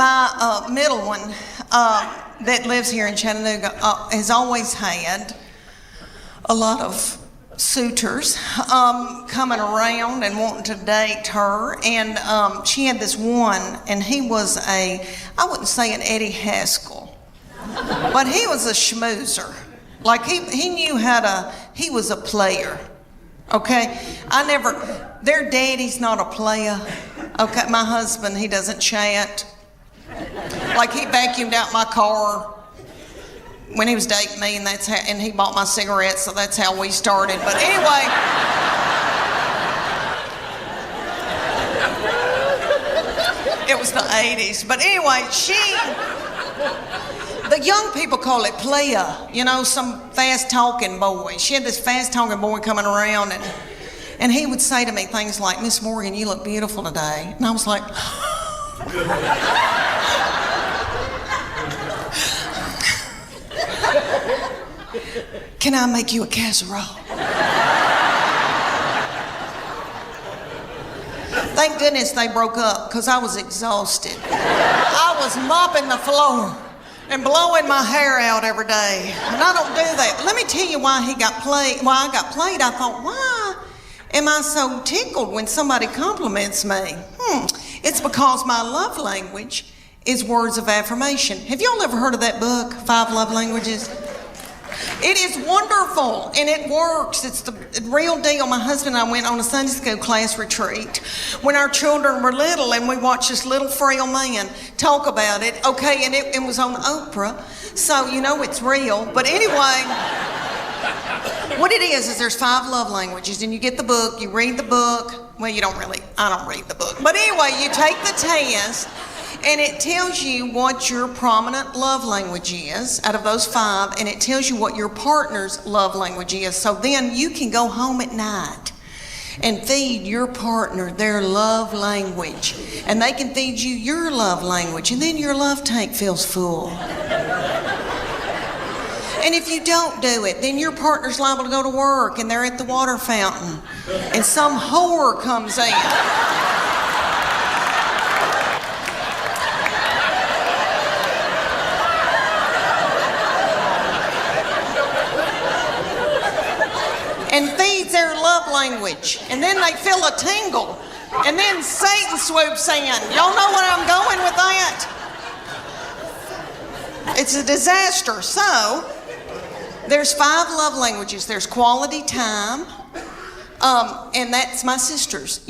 My middle one that lives here in Chattanooga has always had a lot of suitors coming around and wanting to date her, and she had this one, and he was I wouldn't say an Eddie Haskell, but he was a schmoozer. Like he knew he was a player. Okay, their daddy's not a player. Okay, my husband, he doesn't chat. Like he vacuumed out my car when he was dating me, and he bought my cigarettes, so that's how we started. But anyway, it was the 80s. But anyway, the young people call it player, some fast-talking boy. She had this fast-talking boy coming around, and he would say to me things like, "Miss Morgan, you look beautiful today." And I was like, "Can I make you a casserole?" Thank goodness they broke up, because I was exhausted. I was mopping the floor and blowing my hair out every day. And I don't do that. Let me tell you why I got played. I thought, why am I so tickled when somebody compliments me? It's because my love language is words of affirmation. Have y'all ever heard of that book, 5 Love Languages? It is wonderful, and it works. It's the real deal. My husband and I went on a Sunday school class retreat when our children were little, and we watched this little frail man talk about it. Okay, and it was on Oprah, so it's real. But anyway, what it is there's 5 love languages, and you get the book, you read the book. Well, I don't read the book. But anyway, you take the test, and it tells you what your prominent love language is out of those 5, and it tells you what your partner's love language is. So then you can go home at night and feed your partner their love language, and they can feed you your love language, and then your love tank feels full. And if you don't do it, then your partner's liable to go to work, and they're at the water fountain, and some whore comes in. And feeds their love language. And then they feel a tingle. And then Satan swoops in. Y'all know where I'm going with that? It's a disaster. So, there's 5 love languages. There's quality time. And that's my sister's.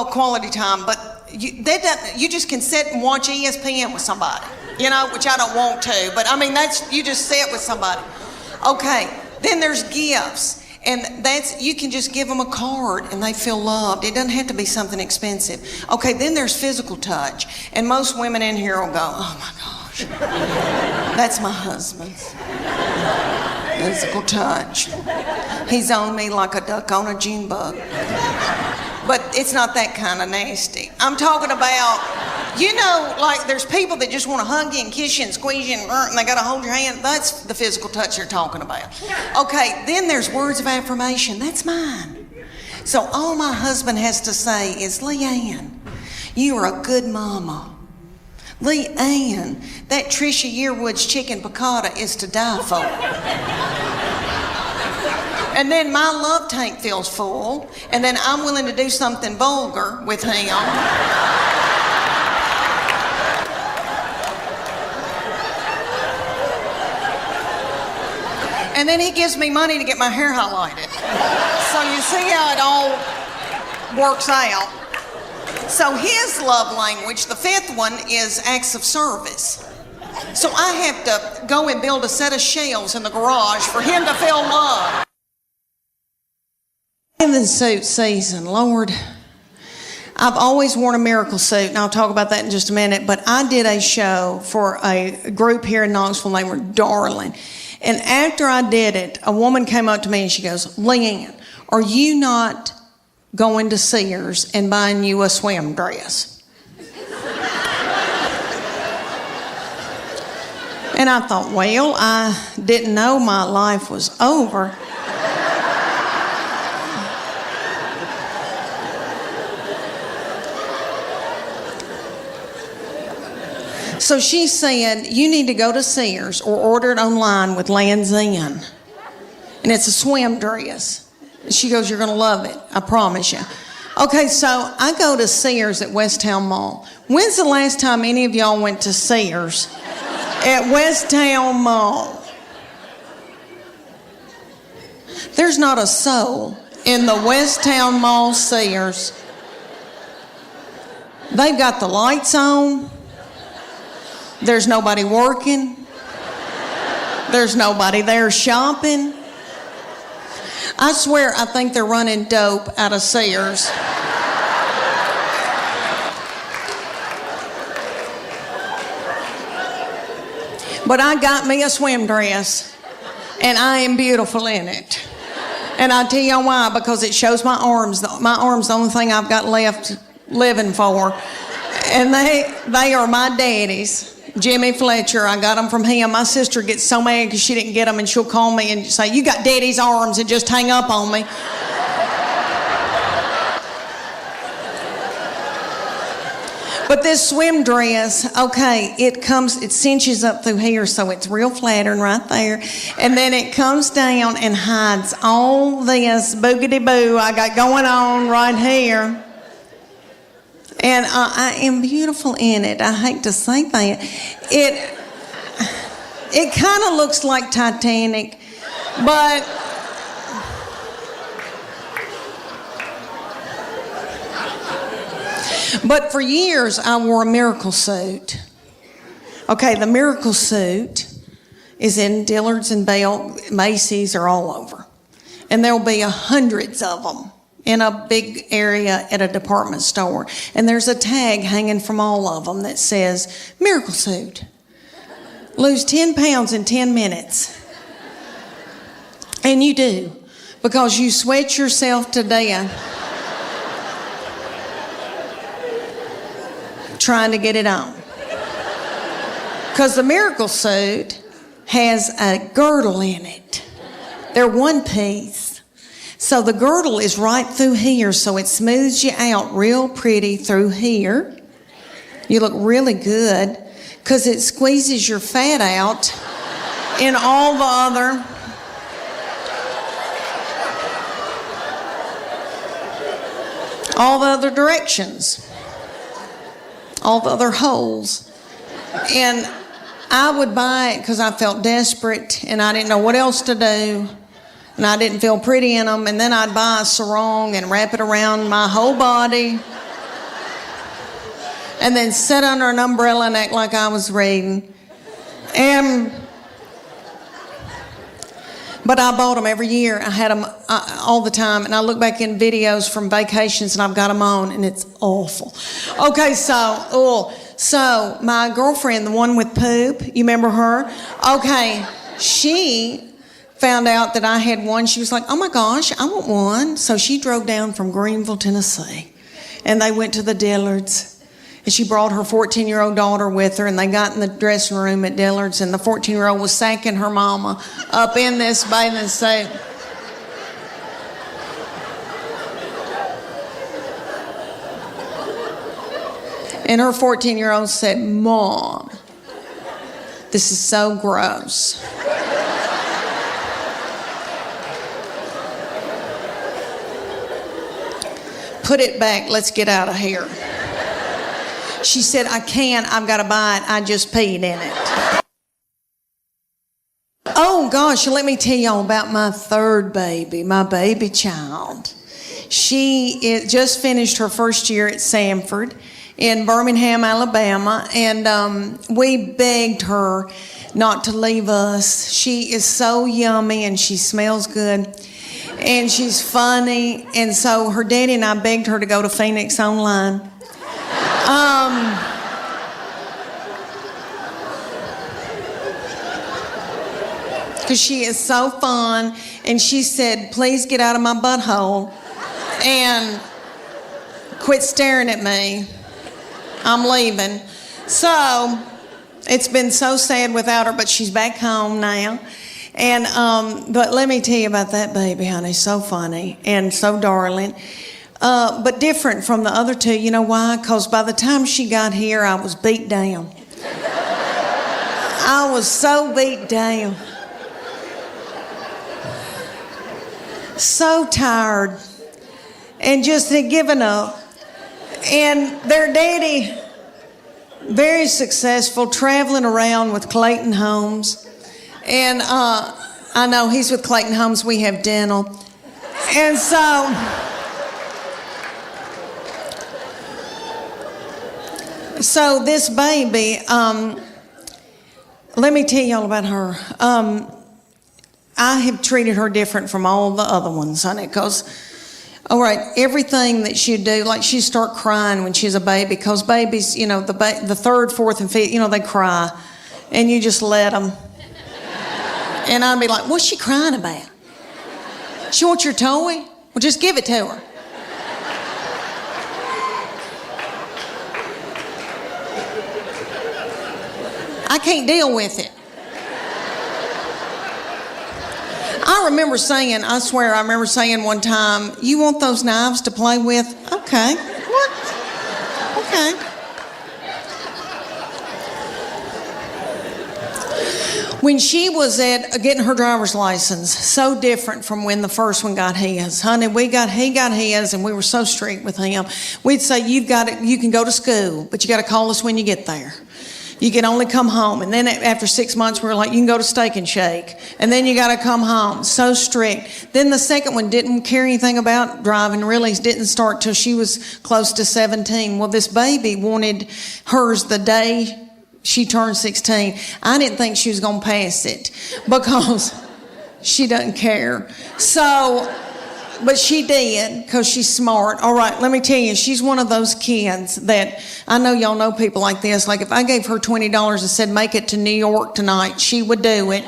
Quality time, but you just can sit and watch ESPN with somebody, which I don't want to, but you just sit with somebody. Okay. Then there's gifts, and you can just give them a card and they feel loved. It doesn't have to be something expensive. Okay, then there's physical touch, and most women in here will go, "Oh my gosh, that's my husband's physical touch. He's on me like a duck on a June bug." But it's not that kind of nasty. I'm talking about, there's people that just want to hug you and kiss you and squeeze you and they got to hold your hand. That's the physical touch they're talking about. Okay, then there's words of affirmation. That's mine. So all my husband has to say is, "Leanne, you are a good mama. Leanne, that Trisha Yearwood's chicken piccata is to die for." And then my love tank feels full, and then I'm willing to do something vulgar with him. And then he gives me money to get my hair highlighted. So you see how it all works out. So his love language, the 5th one, is acts of service. So I have to go and build a set of shelves in the garage for him to feel loved. In the suit season, Lord, I've always worn a miracle suit, and I'll talk about that in just a minute, but I did a show for a group here in Knoxville named Darling. And after I did it, a woman came up to me and she goes, "Leanne, are you not going to Sears and buying you a swim dress?" And I thought, well, I didn't know my life was over. So she said, you need to go to Sears or order it online with Lands End. And it's a swim dress. She goes, you're going to love it. I promise you. Okay, so I go to Sears at West Town Mall. When's the last time any of y'all went to Sears at West Town Mall? There's not a soul in the West Town Mall Sears. They've got the lights on. There's nobody working. There's nobody there shopping. I swear I think they're running dope out of Sears. But I got me a swim dress, and I am beautiful in it. And I'll tell you why, because it shows my arms. My arms, the only thing I've got left living for. And they are my daddy's. Jimmy Fletcher, I got them from him. My sister gets so mad because she didn't get them, and she'll call me and say, you got daddy's arms, and just hang up on me. But this swim dress, okay, it cinches up through here, so it's real flattering right there. And then it comes down and hides all this boogity-boo I got going on right here. And I am beautiful in it. I hate to say that. It kind of looks like Titanic, but for years I wore a miracle suit. Okay, the miracle suit is in Dillard's and Bell, Macy's, are all over. And there'll be hundreds of them in a big area at a department store. And there's a tag hanging from all of them that says, miracle suit. Lose 10 pounds in 10 minutes. And you do, because you sweat yourself to death trying to get it on. Because the miracle suit has a girdle in it. They're one piece. So the girdle is right through here, so it smooths you out real pretty through here. You look really good because it squeezes your fat out in all the other directions, all the other holes. And I would buy it because I felt desperate and I didn't know what else to do. And I didn't feel pretty in them. And then I'd buy a sarong and wrap it around my whole body. And then sit under an umbrella and act like I was reading. But I bought them every year. I had them all the time. And I look back in videos from vacations and I've got them on and it's awful. Okay, so my girlfriend, the one with poop, you remember her? Okay, she found out that I had one. She was like, oh my gosh, I want one. So she drove down from Greenville, Tennessee, and they went to the Dillards. And she brought her 14-year-old daughter with her, and they got in the dressing room at Dillard's, and the 14-year-old was sacking her mama up in this bathing suit. And her 14-year-old said, Mom, this is so gross. Put it back, let's get out of here. She said, I can't, I've got to buy it, I just peed in it. Oh gosh, let me tell y'all about my third baby, my baby child. She just finished her first year at Sanford in Birmingham, Alabama, and we begged her not to leave us. She is so yummy and she smells good. And she's funny, and so her daddy and I begged her to go to Phoenix Online. Because she is so fun, and she said, please get out of my butthole and quit staring at me. I'm leaving. So it's been so sad without her, but she's back home now. And but let me tell you about that baby, honey. So funny and so darling, but different from the other two. You know why? Because by the time she got here, I was beat down. I was so beat down. So tired. And just had given up. And their daddy, very successful, traveling around with Clayton Homes. And I know he's with Clayton Homes, we have dental. And so this baby, let me tell y'all about her. I have treated her different from all the other ones, honey, because, all right, everything that she'd do, like she'd start crying when she's a baby, because babies, you know, the third, fourth, and fifth, you know, they cry, and you just let them. And I'd be like, what's she crying about? She wants your toy? Well, just give it to her. I can't deal with it. I remember saying, I swear, I remember saying one time, you want those knives to play with? Okay. What? Okay. When she was at getting her driver's license, so different from when the first one got his. Honey, he got his, and we were so strict with him. We'd say, you can go to school, but you got to call us when you get there. You can only come home. And then after 6 months, we were like, you can go to Steak and Shake. And then you got to come home. So strict. Then the second one didn't care anything about driving, really didn't start till she was close to 17. Well, this baby wanted hers the day she turned 16. I didn't think she was going to pass it because she doesn't care. So, but she did because she's smart. All right, let me tell you, she's one of those kids that, I know y'all know people like this. Like if I gave her $20 and said, make it to New York tonight, she would do it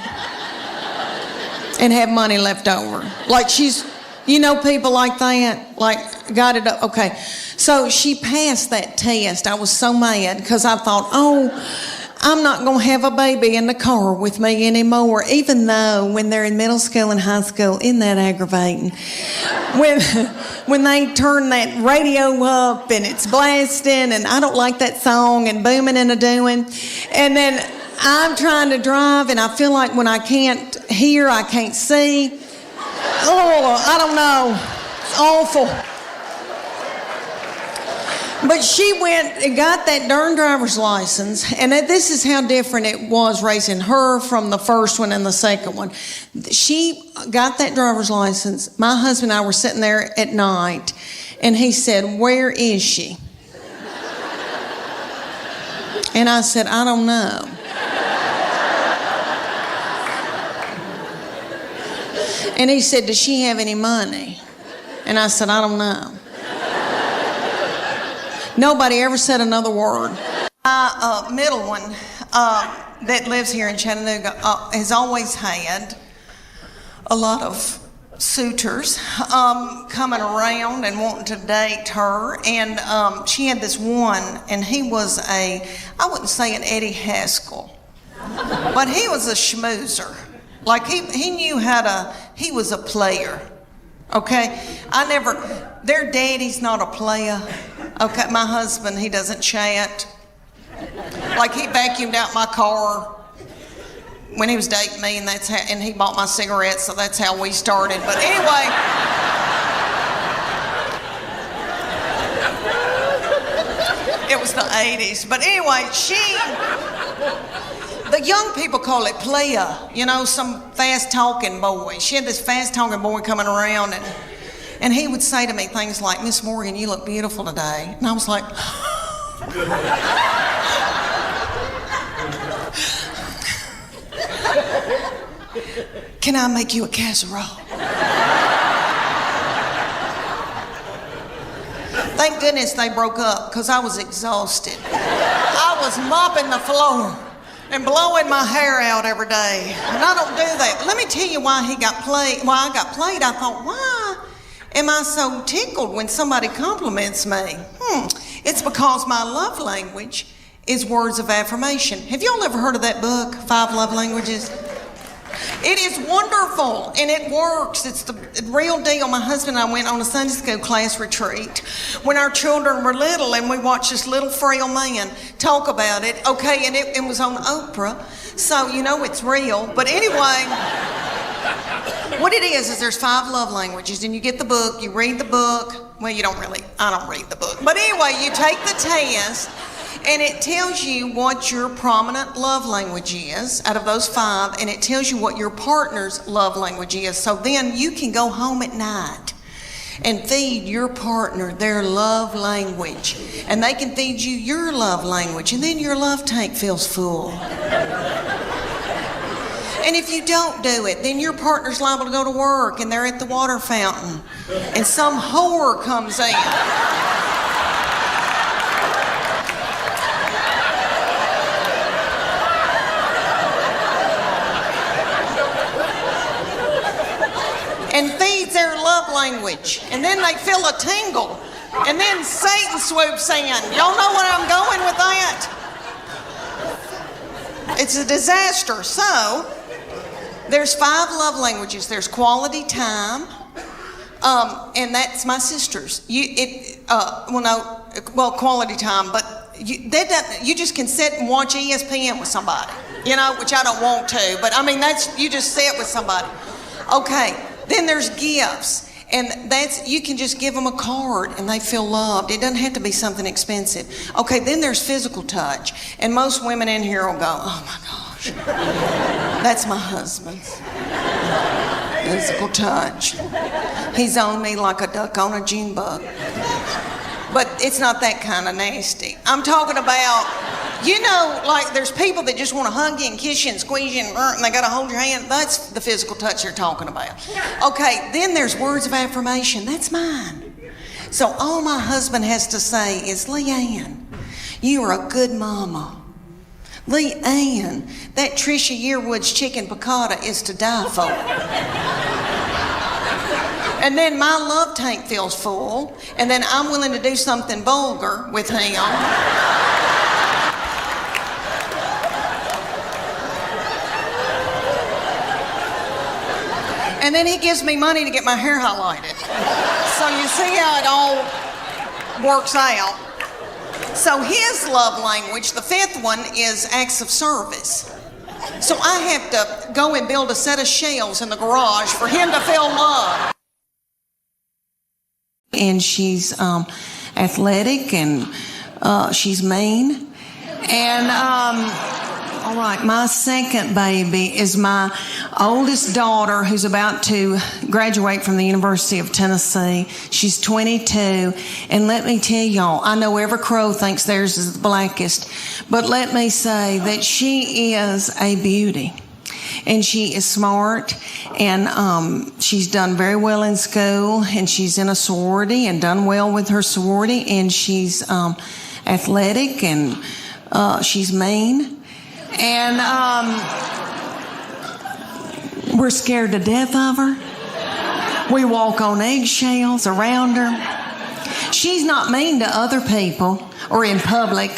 and have money left over. Like she's, you know, people like that, like got it up. Okay, so she passed that test. I was so mad because I thought, oh, I'm not going to have a baby in the car with me anymore, even though when they're in middle school and high school, isn't that aggravating? When they turn that radio up and it's blasting and I don't like that song and booming and a-doing, and then I'm trying to drive and I feel like when I can't hear, I can't see. Oh, I don't know. It's awful. But she went and got that darn driver's license, and this is how different it was raising her from the first one and the second one. She got that driver's license. My husband and I were sitting there at night, and he said, where is she? And I said, I don't know. And he said, does she have any money? And I said, I don't know. Nobody ever said another word. My middle one that lives here in Chattanooga has always had a lot of suitors coming around and wanting to date her. And she had this one, and he was I wouldn't say an Eddie Haskell, but he was a schmoozer. Like he knew he was a player. Okay, their daddy's not a player. Okay, my husband, he doesn't chat. Like he vacuumed out my car when he was dating me, and he bought my cigarettes, so that's how we started. But anyway, it was the 80s. But anyway, the young people call it player, you know, some fast-talking boy. She had this fast-talking boy coming around, and he would say to me things like, Miss Morgan, you look beautiful today. And I was like, can I make you a casserole? Thank goodness they broke up, because I was exhausted. I was mopping the floor and blowing my hair out every day. And I don't do that. Let me tell you why I got played. I thought, why am I so tickled when somebody compliments me? It's because my love language is words of affirmation. Have y'all ever heard of that book, 5 Love Languages? It is wonderful, and it works. It's the real deal. My husband and I went on a Sunday school class retreat when our children were little, and we watched this little frail man talk about it. Okay, and it was on Oprah, so you know it's real. But anyway, what it is there's 5 love languages, and you get the book, you read the book. Well, you don't really, I don't read the book. But anyway, you take the test, and it tells you what your prominent love language is out of those 5, and it tells you what your partner's love language is. So then you can go home at night and feed your partner their love language, and they can feed you your love language, and then your love tank feels full. And if you don't do it, then your partner's liable to go to work and they're at the water fountain and some whore comes in. And feeds their love language. And then they feel a tingle. And then Satan swoops in. Y'all know where I'm going with that? It's a disaster. So, there's 5 love languages. There's quality time, and that's my sister's. Quality time, but you just can sit and watch ESPN with somebody, you know, which I don't want to, but I mean, you just sit with somebody. Okay, then there's gifts, and you can just give them a card and they feel loved. It doesn't have to be something expensive. Okay, then there's physical touch, and most women in here will go, oh my gosh. That's my husband's physical touch. He's on me like a duck on a June bug. But it's not that kind of nasty. I'm talking about, you know, like there's people that just want to hug you and kiss you and squeeze you and they got to hold your hand. That's the physical touch you're talking about. Okay, then there's words of affirmation. That's mine. So all my husband has to say is, Leanne, you are a good mama. Leanne, that Trisha Yearwood's chicken piccata is to die for. And then my love tank feels full, and then I'm willing to do something vulgar with him. And then he gives me money to get my hair highlighted. So you see how it all works out. So his love language, the 5th one, is acts of service. So I have to go and build a set of shelves in the garage for him to feel love. And she's athletic and she's mean. And all right, my 2nd baby is my oldest daughter who's about to graduate from the University of Tennessee. She's 22. And let me tell y'all, I know every crow thinks theirs is the blackest, but let me say that she is a beauty. And she is smart, and she's done very well in school, and she's in a sorority and done well with her sorority, and she's athletic, and she's mean. And we're scared to death of her. We walk on eggshells around her. She's not mean to other people or in public.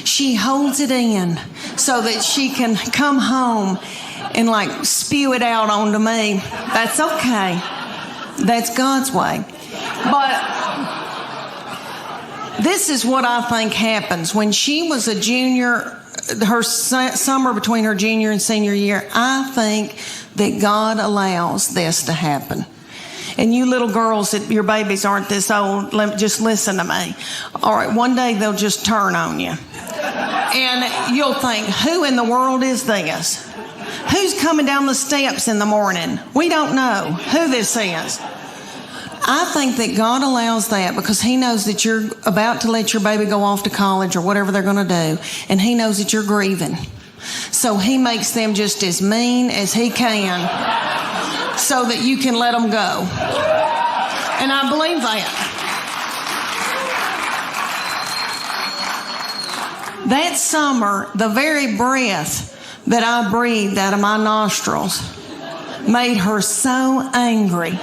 She holds it in so that she can come home and like spew it out onto me. That's okay. That's God's way. But this is what I think happens. When she was a junior, her summer between her junior and senior year, I think that God allows this to happen. And you little girls, that your babies aren't this old, just listen to me. All right, one day they'll just turn on you. And you'll think, who in the world is this? Who's coming down the steps in the morning? We don't know who this is. I think that God allows that because He knows that you're about to let your baby go off to college or whatever they're going to do, and He knows that you're grieving. So He makes them just as mean as He can so that you can let them go. And I believe that. That summer, the very breath that I breathed out of my nostrils made her so angry.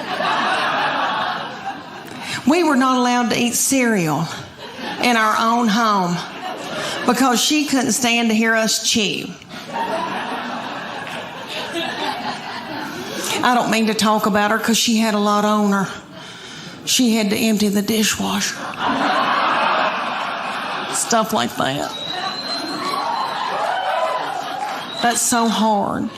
We were not allowed to eat cereal in our own home because she couldn't stand to hear us chew. I don't mean to talk about her because she had a lot on her. She had to empty the dishwasher. Stuff like that. That's so hard.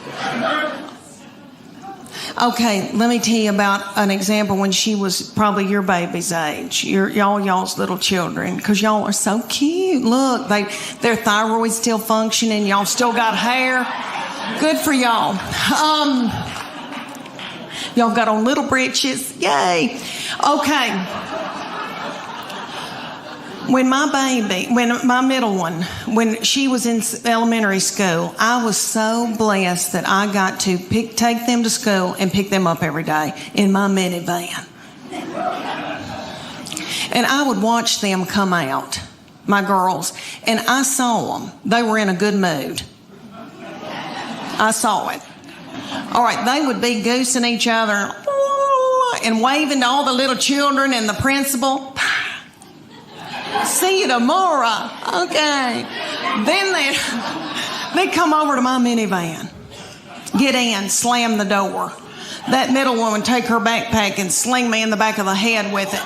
Okay, let me tell you about an example when she was probably your baby's age, y'all's little children, because y'all are so cute. Look, their thyroid's still functioning. Y'all still got hair. Good for y'all. Y'all got on little britches. Yay. Okay. When my middle one, when she was in elementary school, I was so blessed that I got to take them to school and pick them up every day in my minivan. And I would watch them come out, my girls, and I saw them. They were in a good mood. I saw it. All right, they would be goosing each other and waving to all the little children and the principal. See you tomorrow. Okay. Then they'd come over to my minivan, get in, slam the door. That middle one would take her backpack and sling me in the back of the head with it.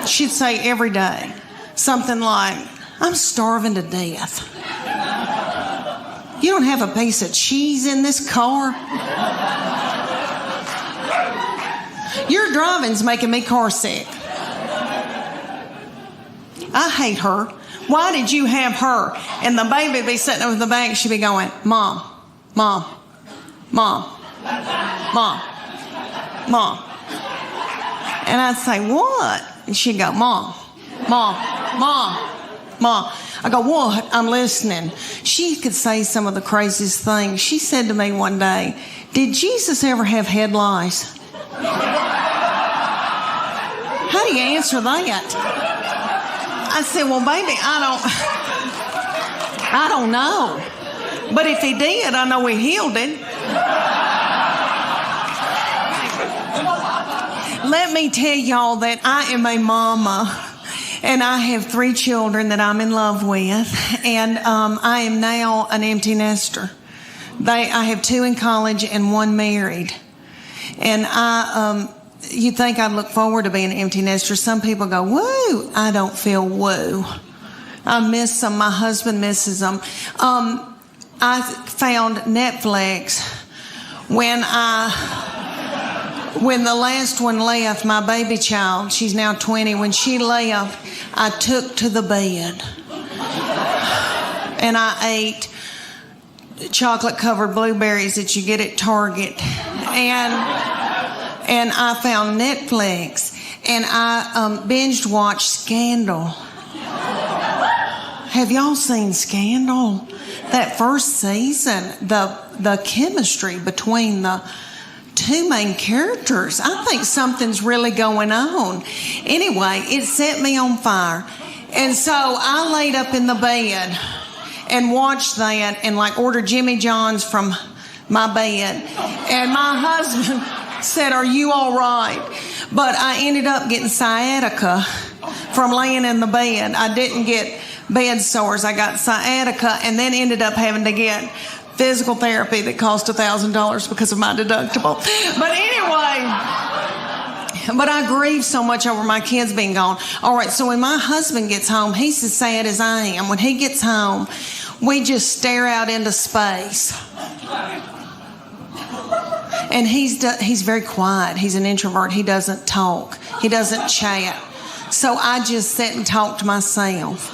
She'd say every day something like, I'm starving to death. You don't have a piece of cheese in this car? Your driving's making me car sick. I hate her. Why did you have her? And the baby would be sitting over the back. She'd be going, Mom, Mom, Mom, Mom, Mom. And I'd say, what? And she'd go, Mom, Mom, Mom, Mom. I go, what? I'm listening. She could say some of the craziest things. She said to me one day, did Jesus ever have head lice? How do you answer that? I said, well, baby, I don't know. But if he did, I know he healed it. Let me tell y'all that I am a mama, and I have 3 children that I'm in love with, and I am now an empty nester. I have 2 in college and 1 married. And you'd think I'd look forward to being an empty nester. Some people go, woo. I don't feel woo. I miss them. My husband misses them. I found Netflix when the last one left, my baby child, she's now 20, when she left, I took to the bed and I ate chocolate-covered blueberries that you get at Target. And I found Netflix, and I binged watched Scandal. Have y'all seen Scandal? That first season, the chemistry between the 2 main characters. I think something's really going on. Anyway, it set me on fire. And so I laid up in the bed and watched that and ordered Jimmy John's from my bed. And my husband said, are you all right? But I ended up getting sciatica from laying in the bed. I didn't get bed sores. I got sciatica and then ended up having to get physical therapy that cost $1,000 because of my deductible. But anyway, I grieve so much over my kids being gone. All right, so when my husband gets home, he's as sad as I am. When he gets home, we just stare out into space. And he's very quiet. He's an introvert. He doesn't talk. He doesn't chat. So I just sit and talk to myself.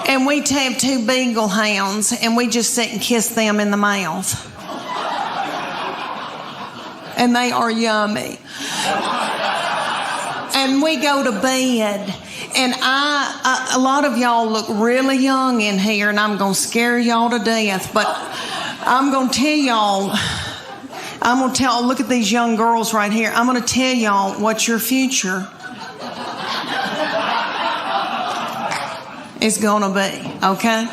And we have 2 beagle hounds, and we just sit and kiss them in the mouth. And they are yummy. And we go to bed. And a lot of y'all look really young in here, and I'm going to scare y'all to death. But I'm going to tell y'all... look at these young girls right here. I'm going to tell y'all what your future is going to be, okay?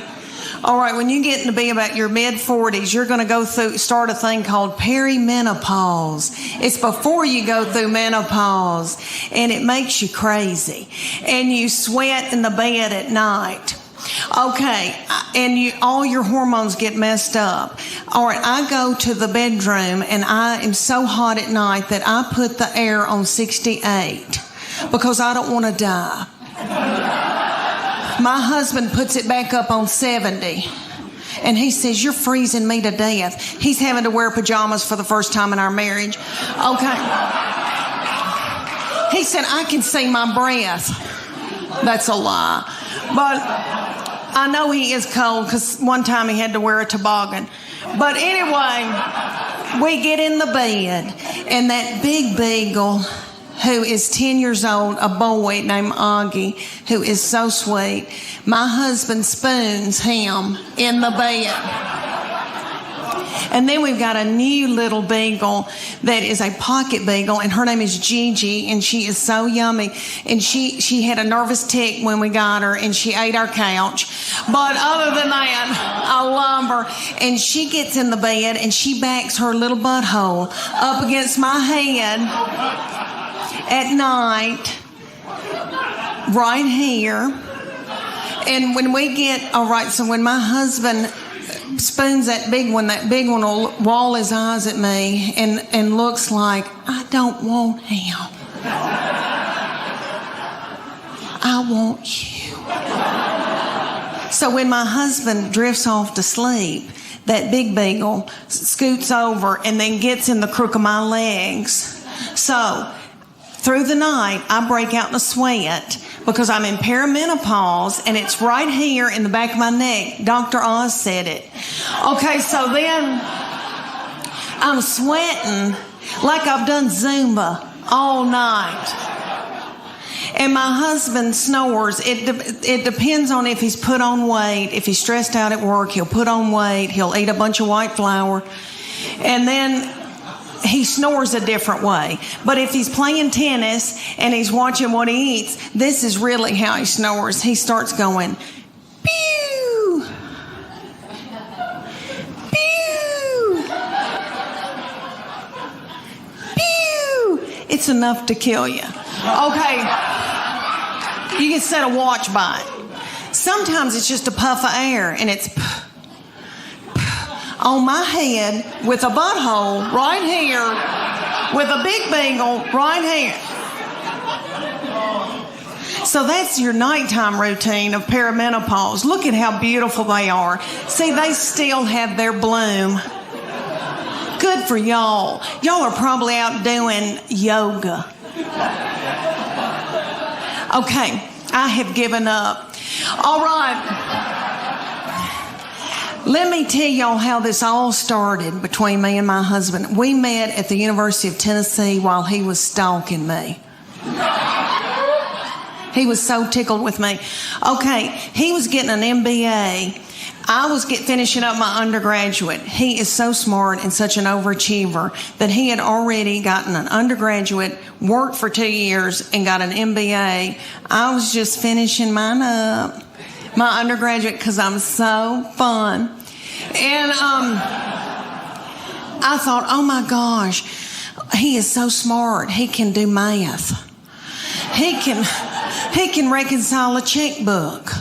All right, when you get to be about your mid-40s, you're going to start a thing called perimenopause. It's before you go through menopause, and it makes you crazy. And you sweat in the bed at night. Okay, and all your hormones get messed up. All right, I go to the bedroom and I am so hot at night that I put the air on 68 because I don't want to die. My husband puts it back up on 70. And he says, you're freezing me to death. He's having to wear pajamas for the first time in our marriage. Okay. He said, I can see my breath. That's a lie. But I know he is cold because one time he had to wear a toboggan. But anyway, we get in the bed, and that big beagle, who is 10 years old, a boy named Augie, who is so sweet. My husband spoons him in the bed. And then we've got a new little beagle that is a pocket beagle, and her name is Gigi, and she is so yummy. And she had a nervous tick when we got her, and she ate our couch. But other than that, I love her. And she gets in the bed, and she backs her little butthole up against my head at night, right here. And when we get, all right, so when my husband spoons that big one will wall his eyes at me and looks like, I don't want him. I want you. So when my husband drifts off to sleep, that big beagle scoots over and then gets in the crook of my legs. So through the night, I break out in a sweat because I'm in perimenopause, and it's right here in the back of my neck. Dr. Oz said it. Okay, so then I'm sweating like I've done Zumba all night. And my husband snores. It depends on if he's put on weight. If he's stressed out at work, he'll put on weight. He'll eat a bunch of white flour. And then he snores a different way. But if he's playing tennis and he's watching what he eats, this is really how he snores. He starts going, pew, pew, pew. It's enough to kill you. Okay, you can set a watch by it. Sometimes it's just a puff of air, and it's on my head with a butthole right here, with a big beagle right here. So that's your nighttime routine of perimenopause. Look at how beautiful they are. See, they still have their bloom. Good for y'all. Y'all are probably out doing yoga. Okay, I have given up. All right. Let me tell y'all how this all started between me and my husband. We met at the University of Tennessee while he was stalking me. He was so tickled with me. Okay, he was getting an MBA. I was finishing up my undergraduate. He is so smart and such an overachiever that he had already gotten an undergraduate, worked for 2 years, and got an MBA. I was just finishing mine up, my undergraduate, because I'm so fun. And I thought, oh my gosh, he is so smart. He can do math. He can reconcile a checkbook.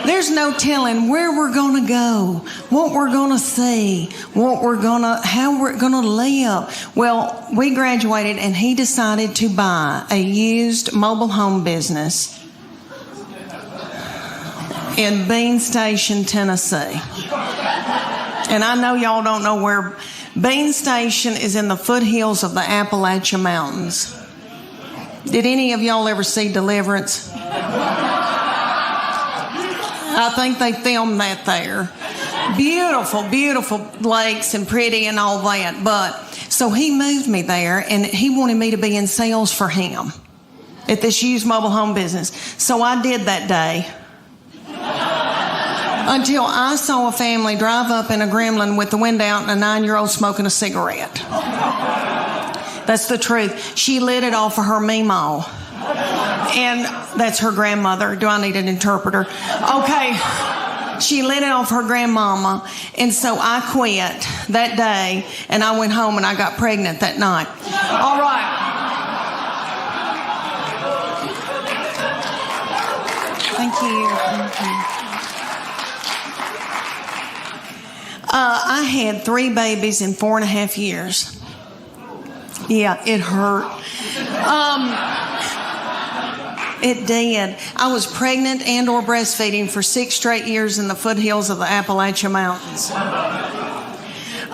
There's no telling where we're going to go, what we're going to see, how we're going to live. Well, we graduated, and he decided to buy a used mobile home business in Bean Station, Tennessee. And I know y'all don't know where Bean Station is. In the foothills of the Appalachian Mountains. Did any of y'all ever see Deliverance? I think they filmed that there. Beautiful, beautiful lakes and pretty and all that. But so he moved me there, and he wanted me to be in sales for him at this used mobile home business. So I did that day. Until I saw a family drive up in a Gremlin with the window out and a 9-year-old smoking a cigarette. That's the truth. She lit it off of her Meemaw. And that's her grandmother. Do I need an interpreter? Okay. She lit it off her grandmama. And so I quit that day, and I went home and I got pregnant that night. All right. Thank you. Thank you. I had 3 babies in 4.5 years. Yeah, it hurt. It did. I was pregnant and or breastfeeding for 6 straight years in the foothills of the Appalachian Mountains.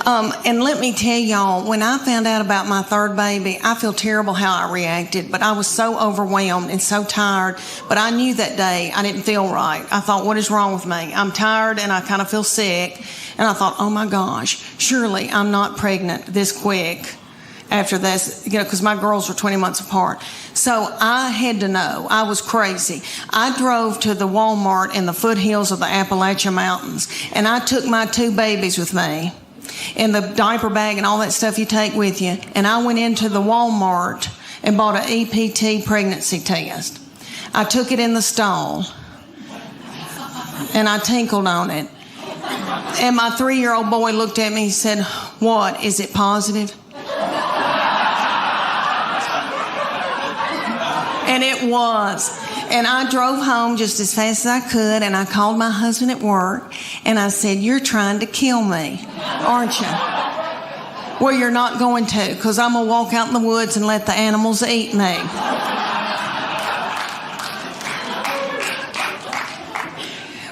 And let me tell y'all, when I found out about my 3rd baby, I feel terrible how I reacted, but I was so overwhelmed and so tired. But I knew that day I didn't feel right. I thought, what is wrong with me? I'm tired and I kind of feel sick. And I thought, oh my gosh, surely I'm not pregnant this quick after this, because my girls were 20 months apart. So I had to know. I was crazy. I drove to the Walmart in the foothills of the Appalachian Mountains, and I took my 2 babies with me and the diaper bag and all that stuff you take with you. And I went into the Walmart and bought an EPT pregnancy test. I took it in the stall and I tinkled on it. And my 3-year-old boy looked at me and said, "What, is it positive?" And it was. And I drove home just as fast as I could, and I called my husband at work, and I said, "You're trying to kill me, aren't you?" "Well, you're not going to, because I'm going to walk out in the woods and let the animals eat me."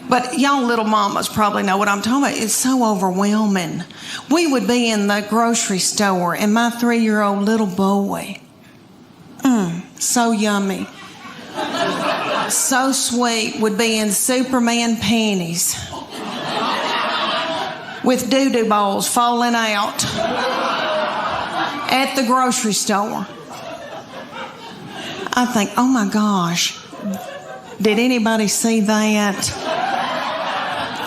But y'all little mamas probably know what I'm talking about. It's so overwhelming. We would be in the grocery store, and my 3-year-old little boy, so yummy, so sweet, would be in Superman panties with doo-doo balls falling out at the grocery store. I think, oh my gosh, did anybody see that?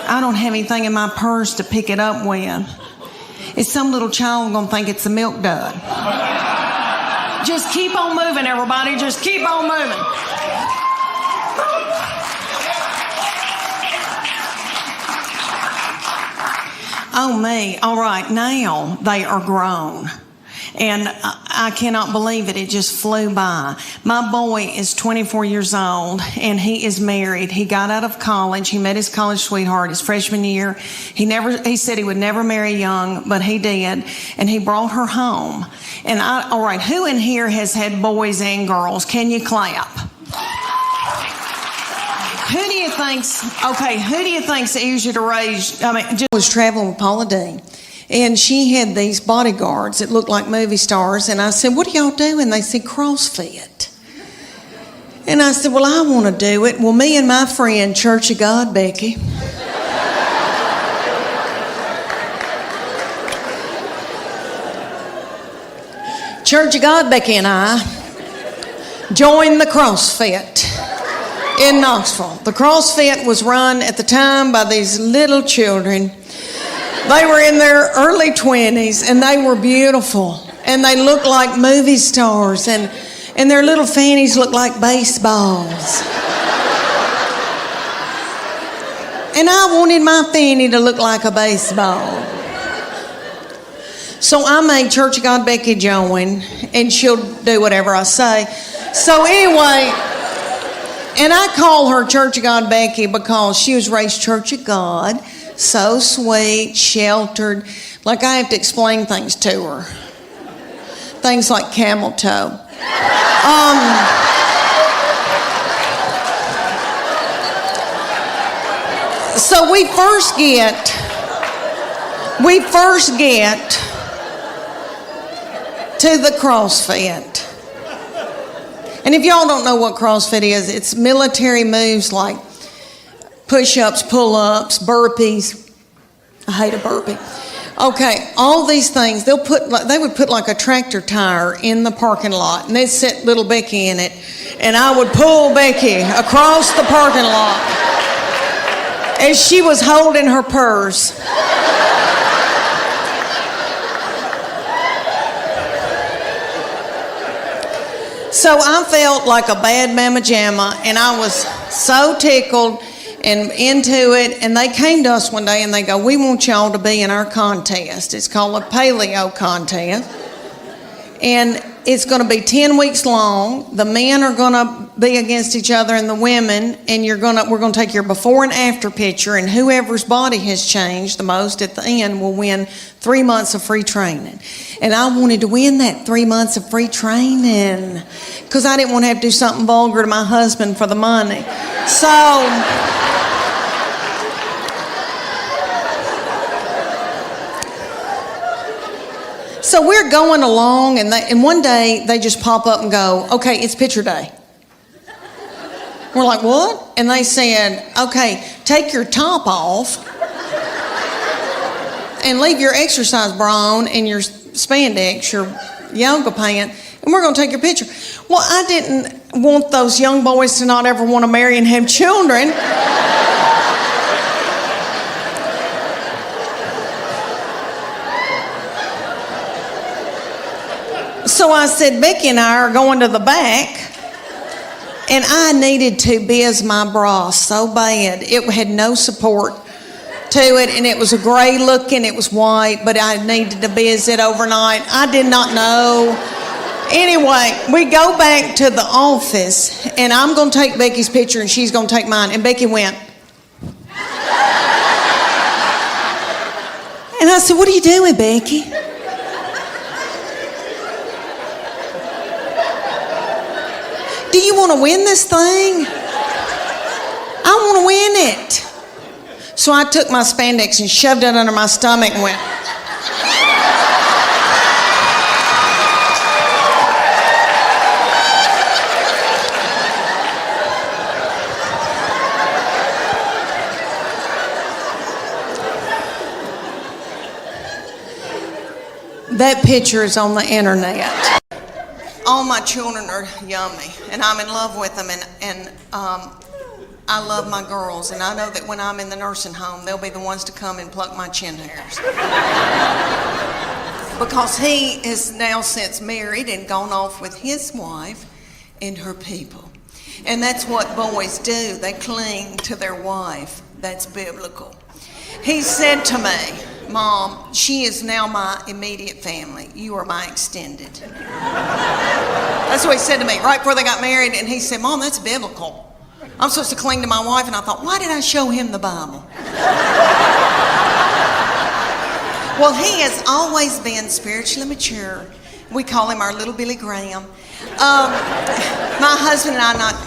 I don't have anything in my purse to pick it up with. Is some little child going to think it's a milk dud? Just keep on moving, everybody. Just keep on moving. Oh, me. All right, now they are grown. And I cannot believe it. It just flew by. My boy is 24 years old, and he is married. He got out of college. He met his college sweetheart his freshman year. He said he would never marry young, but he did, and he brought her home. And all right, who in here has had boys and girls? Can you clap? Who do you think's easier to raise? I was traveling with Paula Dean. And she had these bodyguards that looked like movie stars. And I said, "What do y'all do?" And they said, "CrossFit." And I said, "Well, I want to do it." Well, me and my friend, Church of God, Becky, Church of God, Becky and I joined the CrossFit in Knoxville. The CrossFit was run at the time by these little children. They were in their early 20s, and they were beautiful, and they looked like movie stars, and their little fannies looked like baseballs. And I wanted my fanny to look like a baseball. So I made Church of God Becky join, and she'll do whatever I say. So anyway, and I call her Church of God Becky because she was raised Church of God. So sweet, sheltered. Like I have to explain things to her. Things like camel toe. So we first get to the CrossFit. And if y'all don't know what CrossFit is, it's military moves like push-ups, pull-ups, burpees. I hate a burpee. Okay, all these things, they would put like a tractor tire in the parking lot, and they'd set little Becky in it, and I would pull Becky across the parking lot as she was holding her purse. So I felt like a bad mama jamma, and I was so tickled and into it. And they came to us one day and they go, "We want y'all to be in our contest. It's called a paleo contest." And It's going to be 10 weeks long. The men are going to be against each other and the women, and we're going to take your before and after picture, and whoever's body has changed the most at the end will win 3 months of free training. And I wanted to win that 3 months of free training because I didn't want to have to do something vulgar to my husband for the money. So we're going along, and one day they just pop up and go, okay, it's picture day. We're like, what? And they said, okay, take your top off and leave your exercise bra on and your spandex, your yoga pant, and we're going to take your picture. Well, I didn't want those young boys to not ever want to marry and have children. So I said, Becky and I are going to the back, and I needed to biz my bra so bad. It had no support to it, and it was a gray looking, it was white, but I needed to biz it overnight. I did not know. Anyway, we go back to the office, and I'm going to take Becky's picture, and she's going to take mine. And Becky went. And I said, what are you doing, Becky? Do you want to win this thing? I want to win it. So I took my spandex and shoved it under my stomach and went. That picture is on the internet. All my children are yummy, and I'm in love with them, and I love my girls, and I know that when I'm in the nursing home, they'll be the ones to come and pluck my chin hairs. Because he is now since married and gone off with his wife and her people. And that's what boys do. They cling to their wife. That's biblical. He said to me, Mom, she is now my immediate family. You are my extended. That's what he said to me right before they got married. And he said, Mom, that's biblical. I'm supposed to cling to my wife. And I thought, why did I show him the Bible? Well, he has always been spiritually mature. We call him our little Billy Graham. My husband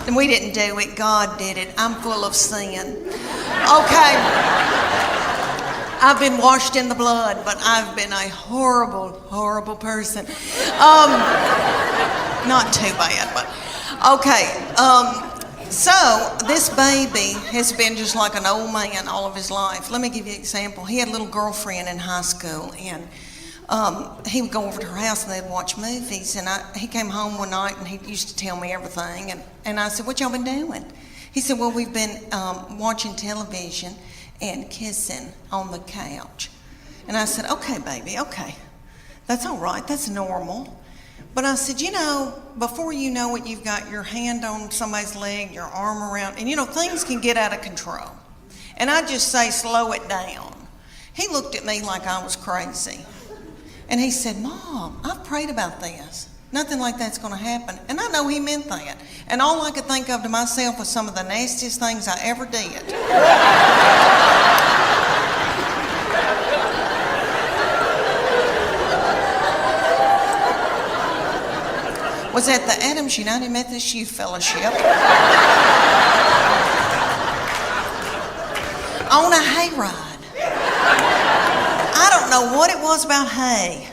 and we didn't do it. God did it. I'm full of sin. Okay. I've been washed in the blood, but I've been a horrible, horrible person. Not too bad, but okay. So this baby has been just like an old man all of his life. Let me give you an example. He had a little girlfriend in high school, and he would go over to her house and they'd watch movies. And he came home one night and he used to tell me everything. And I said, what y'all been doing? He said, well, we've been watching television and kissing on the couch. And I said, okay, baby, okay. That's all right, that's normal. But I said, before you know it, you've got your hand on somebody's leg, your arm around, and things can get out of control. And I just say, slow it down. He looked at me like I was crazy. And he said, Mom, I've prayed about this. Nothing like that's going to happen. And I know he meant that. And all I could think of to myself was some of the nastiest things I ever did. Was at the Adams United Methodist Youth Fellowship on a hayride. I don't know what it was about hay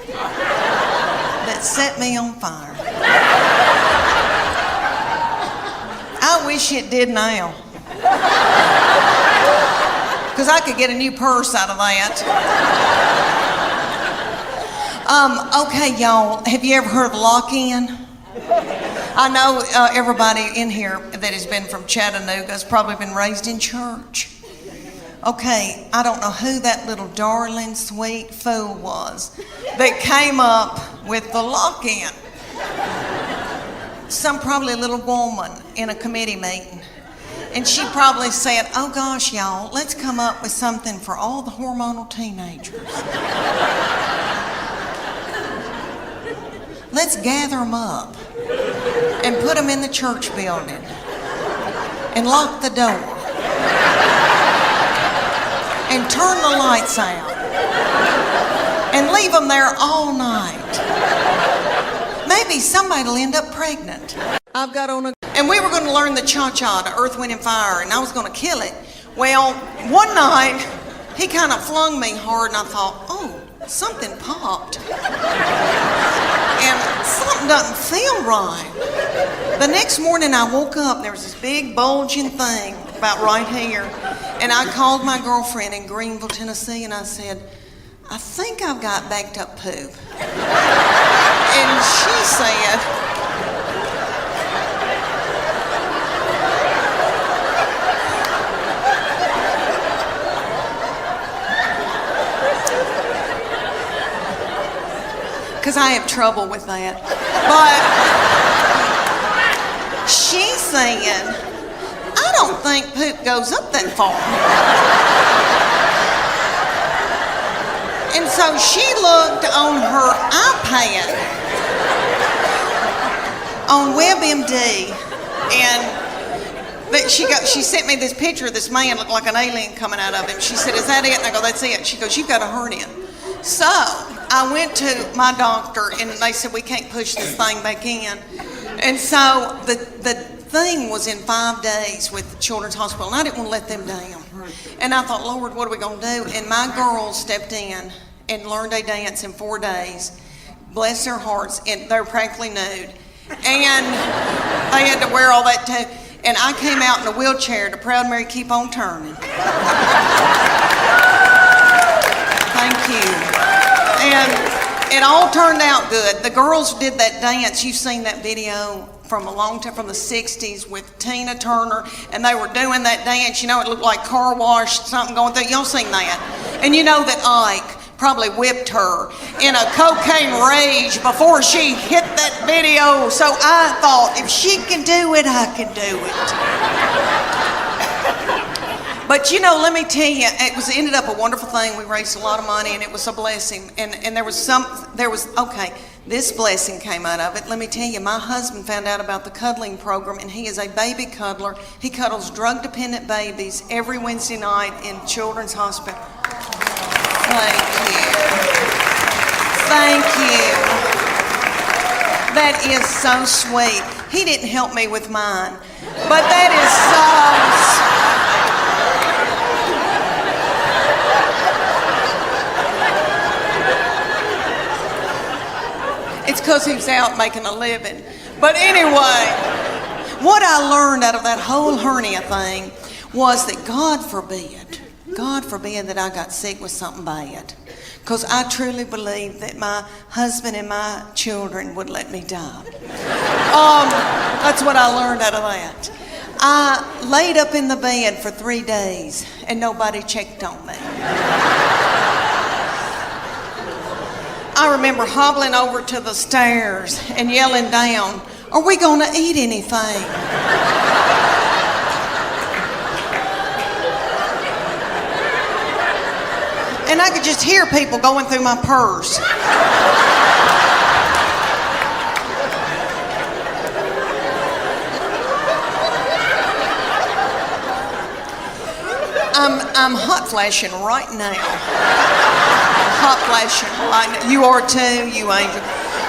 that set me on fire. I wish it did now, because I could get a new purse out of that. Okay, y'all, have you ever heard of lock-in? I know everybody in here that has been from Chattanooga has probably been raised in church. Okay, I don't know who that little darling, sweet fool was that came up with the lock-in. Probably a little woman in a committee meeting. And she probably said, oh gosh, y'all, let's come up with something for all the hormonal teenagers. let's gather them up and put them in the church building and lock the door and turn the lights out and leave them there all night. Maybe somebody will end up pregnant. I've got on a... And we were going to learn the cha-cha, to Earth, Wind, and Fire, and I was going to kill it. Well, one night, he kind of flung me hard, and I thought, oh, something popped. And something doesn't feel right. The next morning, I woke up, and there was this big bulging thing about right here. And I called my girlfriend in Greenville, Tennessee, and I said, I think I've got backed up poop. And she said, because I have trouble with that. But she said, I don't think poop goes up that far. And so she looked on her iPad on WebMD, and she sent me this picture of this man looked like an alien coming out of him. She said, is that it? And I go, that's it. She goes, you've got a hernia. So I went to my doctor, and they said, we can't push this thing back in. And so the thing was in 5 days with Children's Hospital, and I didn't want to let them down. And I thought, Lord, what are we going to do? And my girls stepped in and learned a dance in 4 days. Bless their hearts, and they're practically nude. And they had to wear all that too. And I came out in a wheelchair to Proud Mary Keep On Turning. Thank you. And it all turned out good. The girls did that dance. You've seen that video from a long time, from the 60s with Tina Turner, and they were doing that dance. You know, it looked like car wash, something going through. Y'all seen that? And you know that Ike probably whipped her in a cocaine rage before she hit that video. So I thought, if she can do it, I can do it. But you know, let me tell you, it ended up a wonderful thing. We raised a lot of money, and it was a blessing. And this blessing came out of it. Let me tell you, my husband found out about the cuddling program, and he is a baby cuddler. He cuddles drug-dependent babies every Wednesday night in Children's Hospital. Thank you. Thank you. That is so sweet. He didn't help me with mine, but that is so... It's because he was out making a living. But anyway, what I learned out of that whole hernia thing was that God forbid that I got sick with something bad. Because I truly believe that my husband and my children would let me die. That's what I learned out of that. I laid up in the bed for 3 days and nobody checked on me. I remember hobbling over to the stairs and yelling down, are we going to eat anything? And I could just hear people going through my purse. I'm hot flashing right now. Hot flashing right now. You are too, you angel.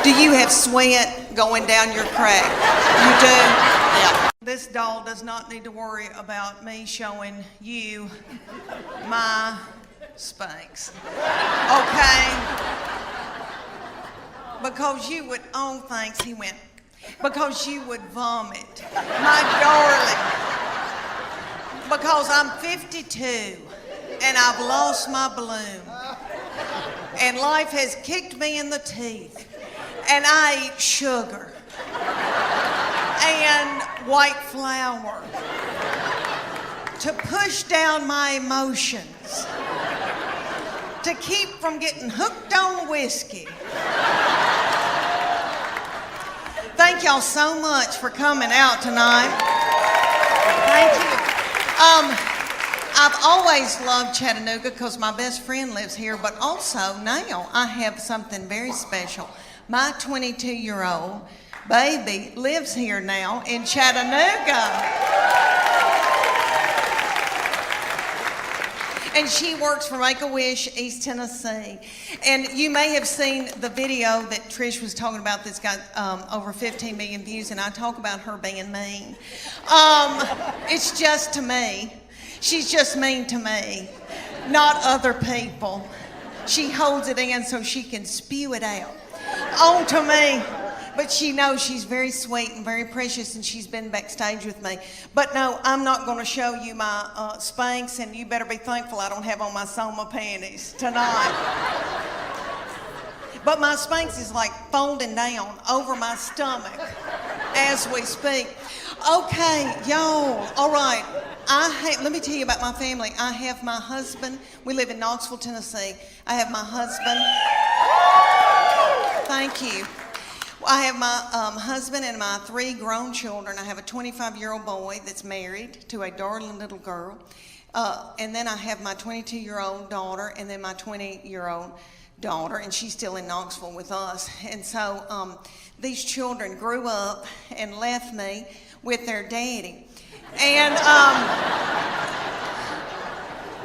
Do you have sweat going down your crack? You do? Yeah. This doll does not need to worry about me showing you my Spanx. Okay? Because you would, oh thanks, he went. Because you would vomit. My darling. Because I'm 52 and I've lost my bloom. And life has kicked me in the teeth. And I eat sugar. And white flour. To push down my emotions. To keep from getting hooked on whiskey. Thank y'all so much for coming out tonight. Thank you. I've always loved Chattanooga because my best friend lives here, but also now I have something very special. My 22-year-old baby lives here now in Chattanooga. And she works for Make-A-Wish, East Tennessee. And you may have seen the video that Trish was talking about that's got over 15 million views, and I talk about her being mean. It's just to me. She's just mean to me, not other people. She holds it in so she can spew it out onto me. But she knows she's very sweet and very precious, and she's been backstage with me. But no, I'm not going to show you my Spanx, and you better be thankful I don't have on my Soma panties tonight. But my Spanx is like folding down over my stomach as we speak. Okay, y'all, all right. Let me tell you about my family. I have my husband. We live in Knoxville, Tennessee. I have my husband. Thank you. I have my husband and my 3 grown children. I have a 25-year-old boy that's married to a darling little girl. And then I have my 22-year-old daughter and then my 20-year-old daughter, and she's still in Knoxville with us. And so these children grew up and left me with their daddy. And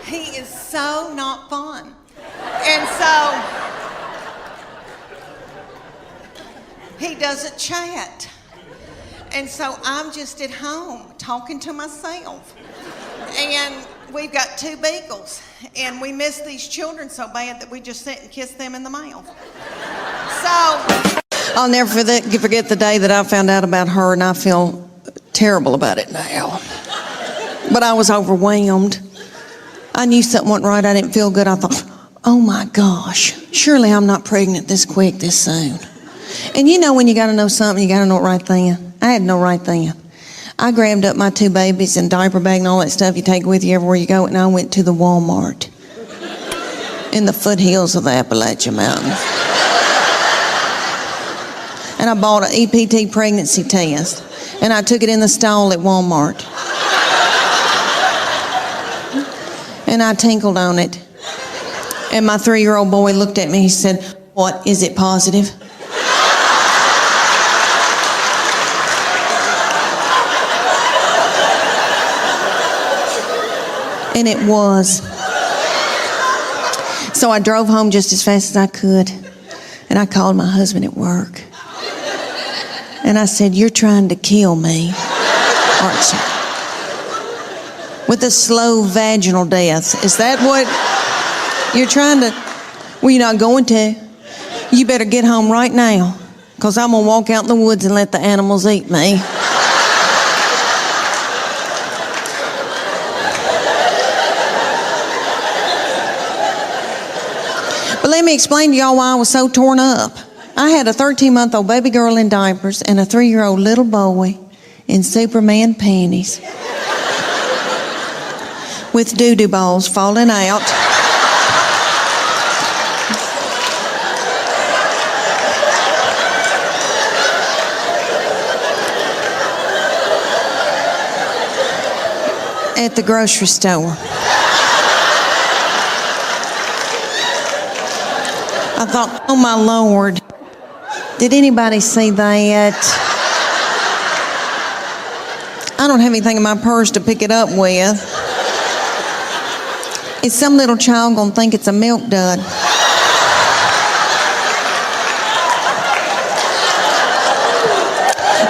he is so not fun. And so he doesn't chat. And so I'm just at home talking to myself. And we've got 2 beagles. And we miss these children so bad that we just sit and kiss them in the mouth. So I'll never forget the day that I found out about her, and I feel terrible about it now. But I was overwhelmed. I knew something wasn't right. I didn't feel good. I thought, oh my gosh, surely I'm not pregnant this quick, this soon. And you know when you got to know something, you got to know it right then. I had to know right then. I grabbed up my 2 babies and diaper bag and all that stuff you take with you everywhere you go, and I went to the Walmart in the foothills of the Appalachian Mountains. And I bought an EPT pregnancy test, and I took it in the stall at Walmart. And I tinkled on it. And my 3-year-old boy looked at me, he said, "What, is it positive?" And it was. So I drove home just as fast as I could, and I called my husband at work. And I said, "You're trying to kill me, aren't you? With a slow vaginal death. Is that what you're trying to?" "Well, you're not going to. You better get home right now, because I'm going to walk out in the woods and let the animals eat me." But let me explain to y'all why I was so torn up. I had a 13-month-old baby girl in diapers and a 3-year-old little boy in Superman panties with doo-doo balls falling out. At the grocery store. I thought, oh my Lord, did anybody see that? I don't have anything in my purse to pick it up with. Is some little child gonna think it's a milk dud?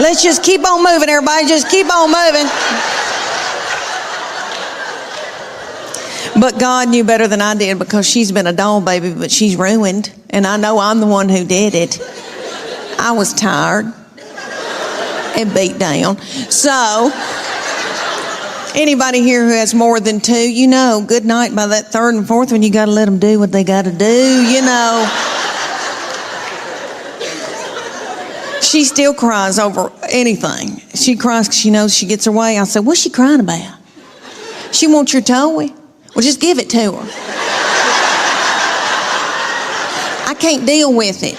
Let's just keep on moving, everybody. Just keep on moving. But God knew better than I did, because she's been a doll baby, but she's ruined. And I know I'm the one who did it. I was tired and beat down. So, anybody here who has more than 2, you know, good night by that 3rd and 4th one, you got to let them do what they got to do, you know. She still cries over anything. She cries because she knows she gets her way. I said, "What's she crying about?" "She wants your toy." "Well, just give it to her." I can't deal with it.